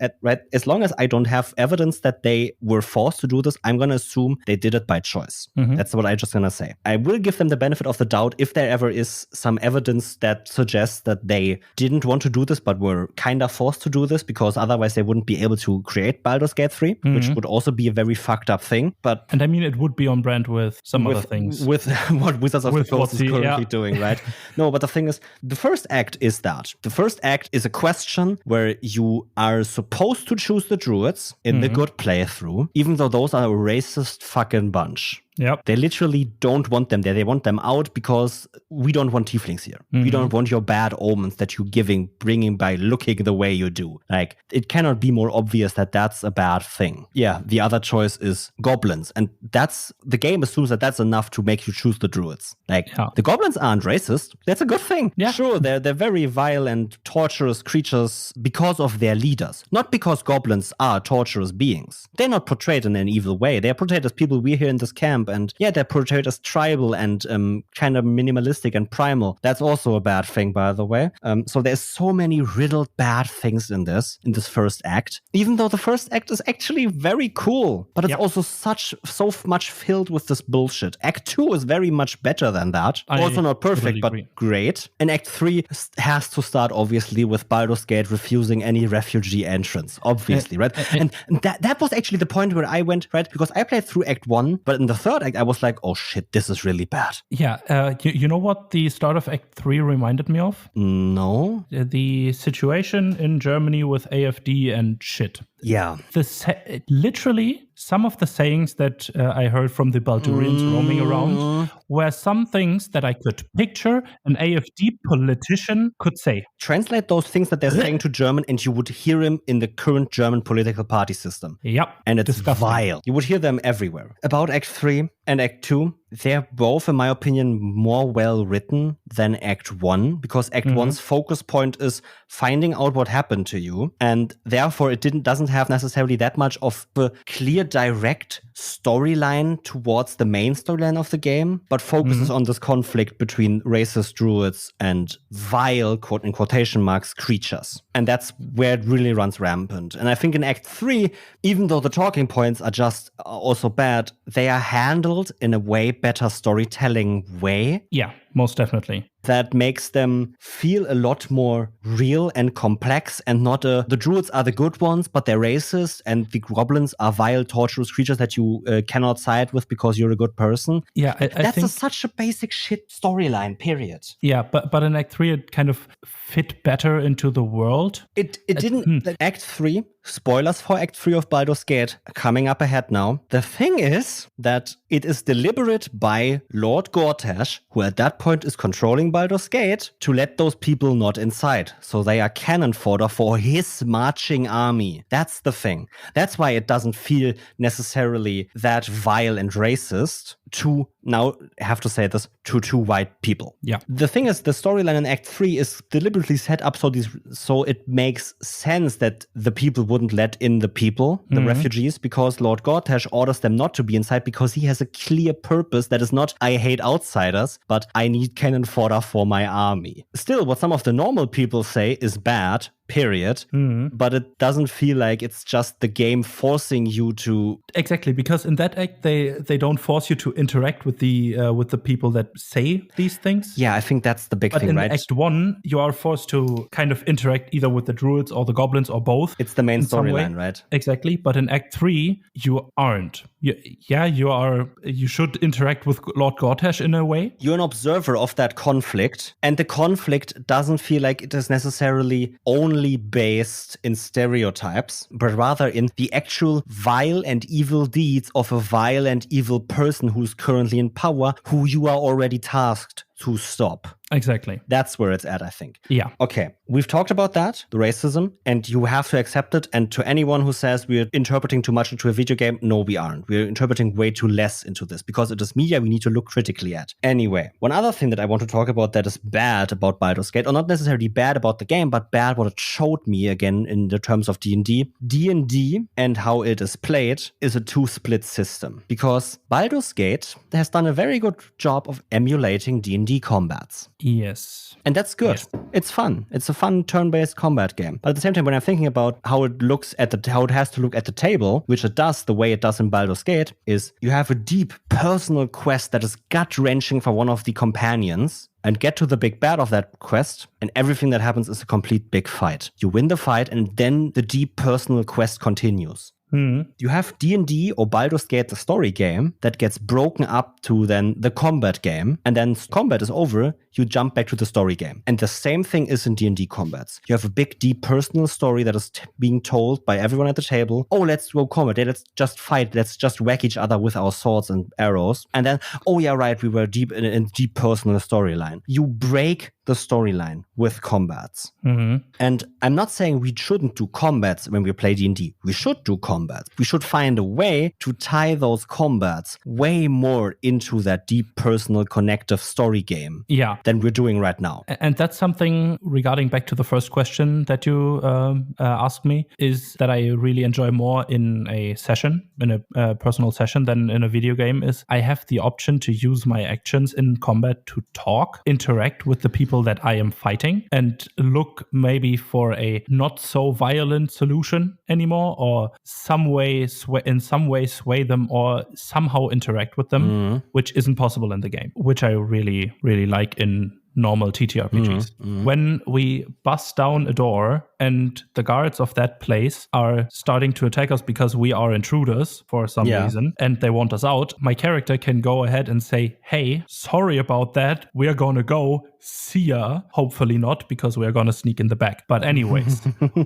as long as I don't have evidence that they were forced to do this, I'm going to assume they did it by choice. That's what I'm just going to say. I will give them the benefit of the doubt if there ever is some evidence that suggests that they didn't want to do this but were kind of forced to do this, because otherwise they wouldn't be able to create Baldur's Gate 3, which would also be a very fucked up thing. And I mean, it would be on brand with some other things. With what Wizards of the Coast is currently doing, right? No, but the thing is, the first act is that. The first act is a question where you are supposed to choose the druids in the good playthrough, even though those are a racist fucking bunch. Yep. They literally don't want them there. They want them out because we don't want tieflings here. We don't want your bad omens that you're bringing by looking the way you do. Like, it cannot be more obvious that that's a bad thing. Yeah, the other choice is goblins. And the game assumes that that's enough to make you choose the druids. Like, the goblins aren't racist. That's a good thing. Yeah. Sure, they're very vile and torturous creatures because of their leaders. Not because goblins are torturous beings. They're not portrayed in an evil way. They're portrayed as people we here in this camp. And yeah, they're portrayed as tribal and kind of minimalistic and primal. That's also a bad thing, by the way. So there's so many riddled bad things in this first act. Even though the first act is actually very cool, but it's also so much filled with this bullshit. Act 2 is very much better than that. Also not perfect, but great. And Act 3 has to start, obviously, with Baldur's Gate refusing any refugee entrance, obviously, right? And that was actually the point where I went, right? Because I played through Act 1, but in the third act, I was like, oh shit, this is really bad. Yeah. You know what the start of Act 3 reminded me of? No. The situation in Germany with AfD and shit. Yeah. Literally, some of the sayings that I heard from the Baldurians roaming around were some things that I could picture an AfD politician could say. Translate those things that they're saying to German and you would hear him in the current German political party system. Yep. And it's vile. You would hear them everywhere. About Act 3 and Act 2, they're both, in my opinion, more well written than Act 1, because Act 1's focus point is finding out what happened to you, and therefore it doesn't have necessarily that much of a clear, direct storyline towards the main storyline of the game, but focuses on this conflict between racist druids and vile, quote in quotation marks, creatures. And that's where it really runs rampant. And I think in Act 3, even though the talking points are also bad, they are handled in a way better storytelling way. Yeah. most definitely. That makes them feel a lot more real and complex, and not the druids are the good ones, but they're racist, and the goblins are vile, torturous creatures that you cannot side with because you're a good person. Yeah, I think such a basic shit storyline, period. Yeah, but in Act 3, it kind of fit better into the world. It didn't. Act 3, spoilers for Act 3 of Baldur's Gate, coming up ahead now. The thing is that it is deliberate by Lord Gortash, who at that point is controlling Baldur's Gate, to let those people not inside. So they are cannon fodder for his marching army. That's the thing. That's why it doesn't feel necessarily that vile and racist to, now I have to say this, to two white people. Yeah. The thing is, the storyline in Act 3 is deliberately set up so it makes sense that the people wouldn't let in the people, the refugees, because Lord Gortash orders them not to be inside because he has a clear purpose that is not, I hate outsiders, but I need cannon fodder for my army. Still, what some of the normal people say is bad, period, but it doesn't feel like it's just the game forcing you to... Exactly, because in that act, they don't force you to interact with the people that say these things. Yeah, I think that's the big thing, right? But in Act 1, you are forced to kind of interact either with the druids or the goblins or both. It's the main storyline, right? Exactly, but in Act 3, you aren't. You are. You should interact with Lord Gortash in a way. You're an observer of that conflict, and the conflict doesn't feel like it is necessarily only based in stereotypes, but rather in the actual vile and evil deeds of a vile and evil person who's currently in power, who you are already tasked to stop. Exactly. That's where it's at, I think. Yeah. Okay. We've talked about that, the racism, and you have to accept it. And to anyone who says we're interpreting too much into a video game, no, we aren't. We're interpreting way too less into this because it is media we need to look critically at. Anyway, one other thing that I want to talk about that is bad about Baldur's Gate, or not necessarily bad about the game, but bad what it showed me again in the terms of D&D. D&D and how it is played is a two-split system, because Baldur's Gate has done a very good job of emulating D&D combats. Yes. And that's good. Yes. It's fun. It's a fun turn-based combat game. But at the same time, when I'm thinking about how it has to look at the table, which it does the way it does in Baldur's Gate, is you have a deep personal quest that is gut-wrenching for one of the companions, and get to the big bad of that quest, and everything that happens is a complete big fight. You win the fight, and then the deep personal quest continues. You have D&D or Baldur's Gate, the story game, that gets broken up to then the combat game, and then combat is over, you jump back to the story game. And the same thing is in D&D combats. You have a big, deep personal story that is being told by everyone at the table. Oh, let's go combat. Let's just fight. Let's just whack each other with our swords and arrows. And then, oh yeah, right, we were deep in a deep personal storyline. You break the storyline with combats. And I'm not saying we shouldn't do combats when we play D&D. We should do combats. We should find a way to tie those combats way more into that deep personal connective story game than we're doing right now. And that's something regarding back to the first question that you asked me, is that I really enjoy more in a session, in a personal session, than in a video game, is I have the option to use my actions in combat to talk, interact with the people that I am fighting, and look maybe for a not so violent solution anymore, or in some way sway them or somehow interact with them, which isn't possible in the game, which I really, really like in normal TTRPGs. When we bust down a door and the guards of that place are starting to attack us because we are intruders for some reason and they want us out, my character can go ahead and say, hey, sorry about that, we're gonna go, see ya. Hopefully not, because we're gonna sneak in the back. But anyways,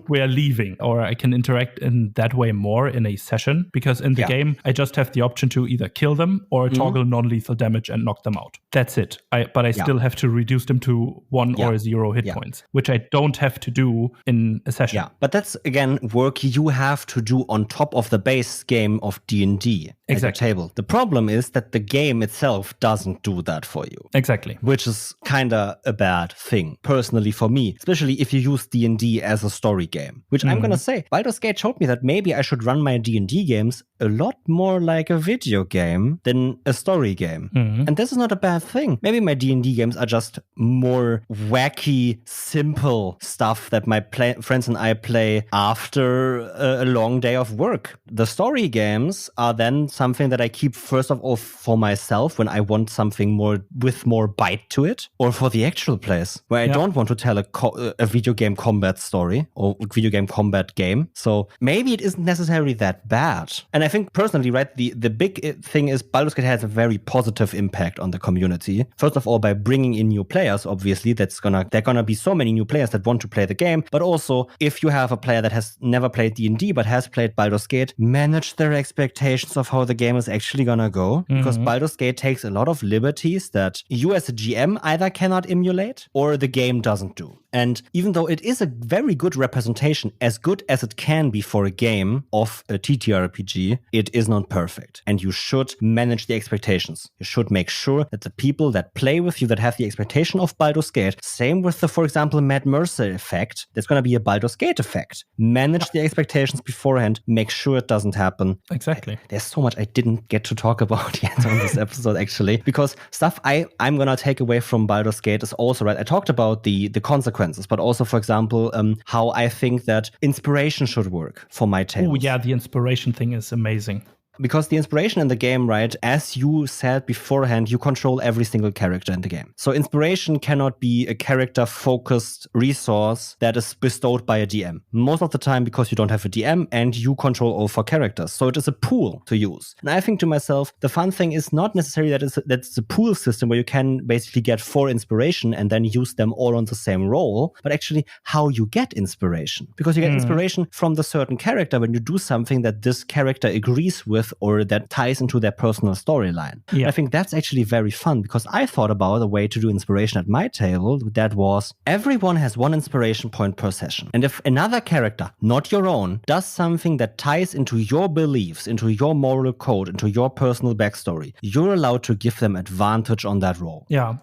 we're leaving. Or I can interact in that way more in a session, because in the game, I just have the option to either kill them or toggle non-lethal damage and knock them out. That's it. But I still have to reduce them to 1 or 0 hit points, which I don't have to do in a session. Yeah, but that's, again, work you have to do on top of the base game of D&D at your table. The problem is that the game itself doesn't do that for you. Exactly. Which is kind of a bad thing, personally for me, especially if you use D&D as a story game, which I'm going to say, Baldur's Gate showed me that maybe I should run my D&D games a lot more like a video game than a story game. And this is not a bad thing. Maybe my D&D games are just more wacky, simple stuff that my friends and I play after a long day of work. The story games are then something that I keep first of all for myself when I want something more with more bite to it, or for the actual place where I don't want to tell a video game combat story or video game combat game. So maybe it isn't necessarily that bad. And I think personally, right, the big thing is Baldur's Gate has a very positive impact on the community. First of all, by bringing in new players, obviously, there are gonna be so many new players that want to play the game. But also, if you have a player that has never played D&D but has played Baldur's Gate, manage their expectations of how the game is actually gonna go. Because Baldur's Gate takes a lot of liberties that you as a GM either cannot emulate or the game doesn't do. And even though it is a very good representation, as good as it can be for a game of a TTRPG, it is not perfect. And you should manage the expectations. You should make sure that the people that play with you, that have the expectation of Baldur's Gate, same with the, for example, Mad Mercer effect, there's going to be a Baldur's Gate effect. Manage the expectations beforehand. Make sure it doesn't happen. Exactly. There's so much I didn't get to talk about yet on this episode, actually, because stuff I'm going to take away from Baldur's Gate is also, right, I talked about the consequences, but also, for example, how I think that inspiration should work for my tales. Oh, yeah, the inspiration thing is amazing. Because the inspiration in the game, right, as you said beforehand, you control every single character in the game. So inspiration cannot be a character-focused resource that is bestowed by a DM. Most of the time because you don't have a DM and you control all 4 characters. So it is a pool to use. And I think to myself, the fun thing is not necessarily that it's a pool system where you can basically get 4 inspiration and then use them all on the same roll, but actually how you get inspiration. Because you get inspiration from the certain character when you do something that this character agrees with or that ties into their personal storyline. Yeah. I think that's actually very fun because I thought about a way to do inspiration at my table that was everyone has 1 inspiration point per session. And if another character, not your own, does something that ties into your beliefs, into your moral code, into your personal backstory, you're allowed to give them advantage on that roll. Yeah,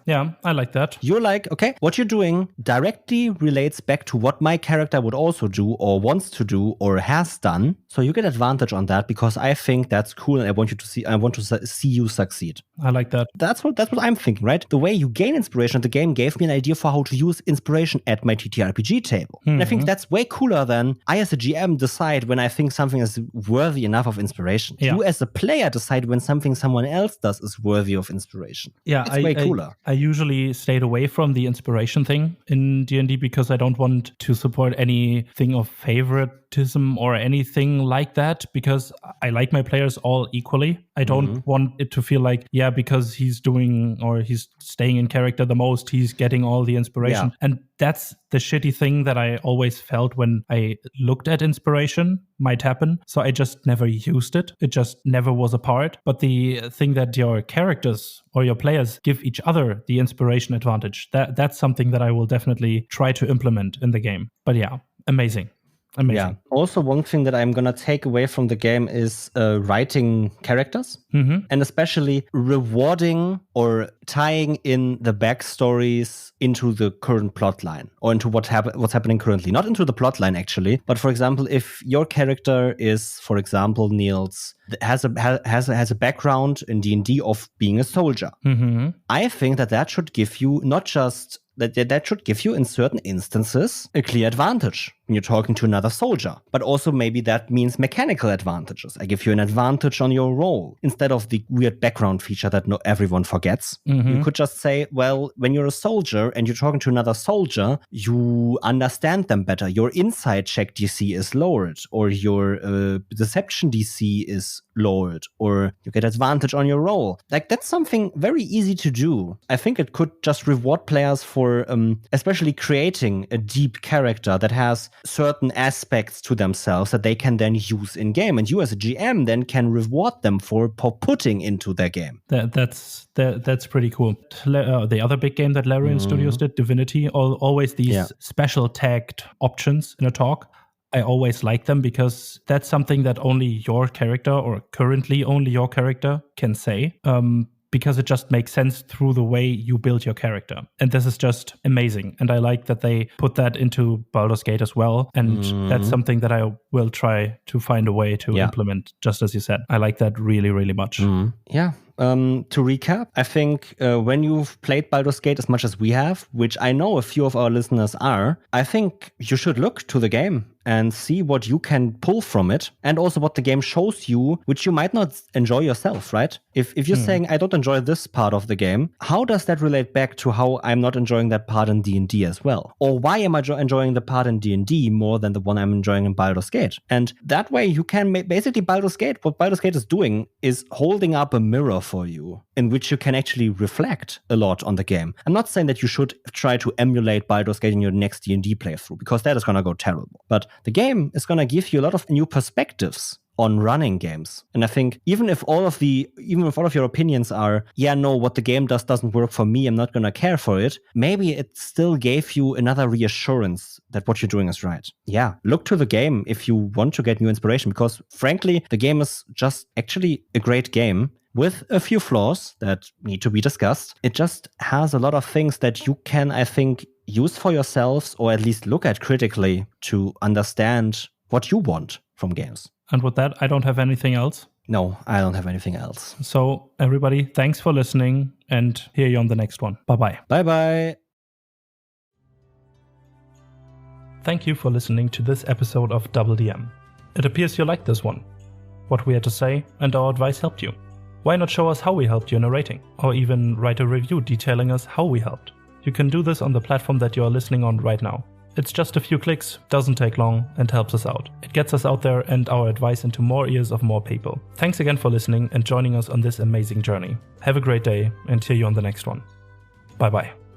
I like that. You're like, okay, what you're doing directly relates back to what my character would also do or wants to do or has done. So you get advantage on that because I think that's cool and I want to see you succeed. I like that. That's what I'm thinking, right? The way you gain inspiration, the game gave me an idea for how to use inspiration at my TTRPG table. And I think that's way cooler than I as a GM decide when I think something is worthy enough of inspiration. Yeah. You as a player decide when something someone else does is worthy of inspiration. Yeah, it's way cooler. I usually stayed away from the inspiration thing in D&D because I don't want to support anything of favoritism or anything like that because I like my players all equally. I don't want it to feel like, yeah, because he's doing or he's staying in character the most, he's getting all the inspiration. Yeah. And that's the shitty thing that I always felt when I looked at inspiration might happen. So I just never used it. It just never was a part. But the thing that your characters or your players give each other the inspiration advantage, that's something that I will definitely try to implement in the game. But yeah, amazing. Yeah. Also, one thing that I'm going to take away from the game is writing characters and especially rewarding or tying in the backstories into the current plot line or into what's happening currently. Not into the plot line, actually. But for example, if your character is, for example, Niels, has a background in D&D of being a soldier. I think that should give you not just that should give you in certain instances a clear advantage when you're talking to another soldier. But also maybe that means mechanical advantages. I give you an advantage on your role instead of the weird background feature that everyone forgets. You could just say, well, when you're a soldier and you're talking to another soldier, you understand them better. Your insight check DC is lowered or your deception DC is lowered or you get advantage on your role. Like that's something very easy to do. I think it could just reward players for especially creating a deep character that has certain aspects to themselves that they can then use in game, and you as a GM then can reward them for putting into their game. That's pretty cool. The other big game that Larian Studios did, Divinity, always these special tagged options in a talk. I always like them because that's something that only your character or currently only your character can say. Because it just makes sense through the way you build your character. And this is just amazing. And I like that they put that into Baldur's Gate as well. And that's something that I will try to find a way to implement, just as you said. I like that really, really much. Yeah. to recap, I think when you've played Baldur's Gate as much as we have, which I know a few of our listeners are, I think you should look to the game and see what you can pull from it, and also what the game shows you, which you might not enjoy yourself, right? If you're saying, I don't enjoy this part of the game, how does that relate back to how I'm not enjoying that part in D&D as well? Or why am I enjoying the part in D&D more than the one I'm enjoying in Baldur's Gate? And that way you can basically what Baldur's Gate is doing is holding up a mirror for you in which you can actually reflect a lot on the game. I'm not saying that you should try to emulate Baldur's Gate in your next D&D playthrough, because that is going to go terrible. But the game is going to give you a lot of new perspectives on running games. And I think even if all of your opinions are, what the game doesn't work for me, I'm not going to care for it, maybe it still gave you another reassurance that what you're doing is right. Yeah, look to the game if you want to get new inspiration, because frankly, the game is just actually a great game with a few flaws that need to be discussed. It just has a lot of things that you can, I think, use for yourselves, or at least look at critically to understand what you want from games. And with that, I don't have anything else. No, I don't have anything else. So everybody, thanks for listening, and hear you on the next one. Bye-bye. Bye-bye. Thank you for listening to this episode of DoubleDM. It appears you liked this one. What we had to say and our advice helped you. Why not show us how we helped you in a rating, or even write a review detailing us how we helped? You can do this on the platform that you are listening on right now. It's just a few clicks, doesn't take long, and helps us out. It gets us out there and our advice into more ears of more people. Thanks again for listening and joining us on this amazing journey. Have a great day, and hear you on the next one. Bye-bye.